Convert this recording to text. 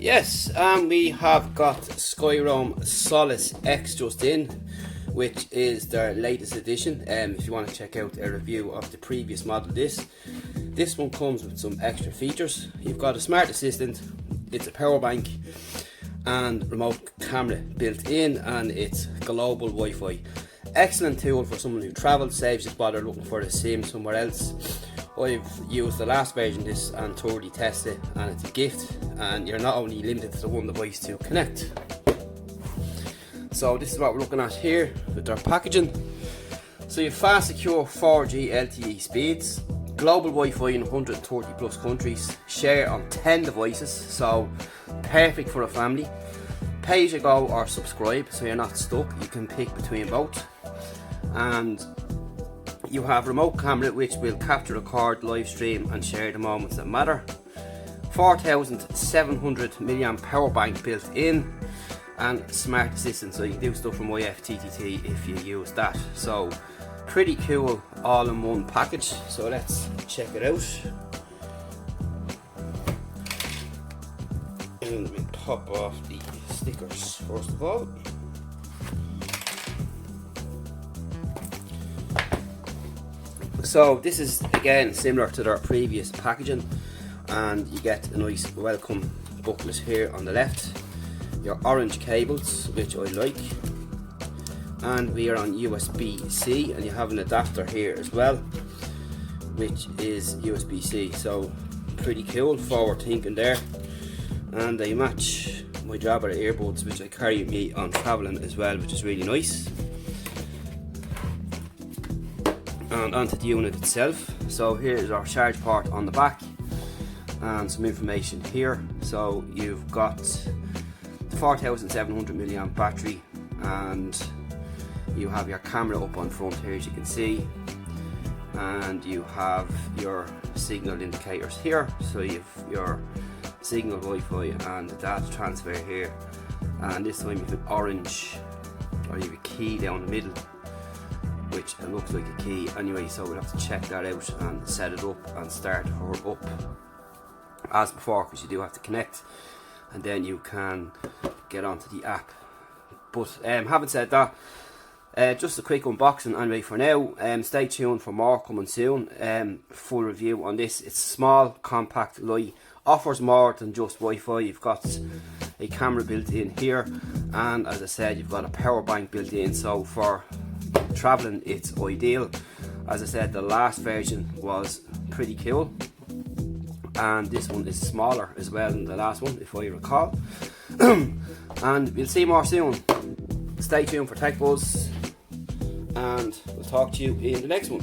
Yes, and we have got Skyroam Solis X just in, which is their latest edition. If you want to check out a review of the previous model, this one comes with some extra features. You've got a smart assistant, it's a power bank and remote camera built in, and it's global Wi-Fi. Excellent tool for someone who travels, saves you bother looking for a SIM somewhere else. I've used the last version of this and thoroughly tested, and it's a gift, and you're not only limited to the one device to connect. So this is what we're looking at here with their packaging. So you have fast, secure 4G LTE speeds, global Wi-Fi in 130 plus countries, share on 10 devices, so perfect for a family. Pay as you go or subscribe, so you're not stuck, you can pick between both. And you have remote camera which will capture, record, live stream and share the moments that matter. 4700 milliamp power bank built in, and smart assistant, so you can do stuff from IFTTT if you use that. So pretty cool all in one package. So let's check it out. And we pop off the stickers first of all. So this is again similar to their previous packaging, and you get a nice welcome booklet here on the left, your orange cables, which I like, and we are on USB-C, and you have an adapter here as well, which is USB-C, so pretty cool, forward thinking there. And they match my Jabra earbuds, which I carry with me on travelling as well, which is really nice. And onto the unit itself. So here is our charge port on the back and some information here. So you've got the 4700 milliamp battery, and you have your camera up on front here, as you can see, and you have your signal indicators here. So you've your signal, Wi-Fi and the data transfer here, and this time you have an orange, or you have a key down the middle, which it looks like a key anyway, so we'll have to check that out and set it up and start her up as before, because you do have to connect and then you can get onto the app. But having said that, just a quick unboxing anyway for now. Stay tuned for more coming soon. Full review on this. It's small, compact, light, offers more than just Wi-Fi. You've got a camera built in here, and as I said, you've got a power bank built in, so for traveling it's ideal. As I said, the last version was pretty cool, and this one is smaller as well than the last one, if I recall. And we'll see more soon. Stay tuned for Tech Buzz, and we'll talk to you in the next one.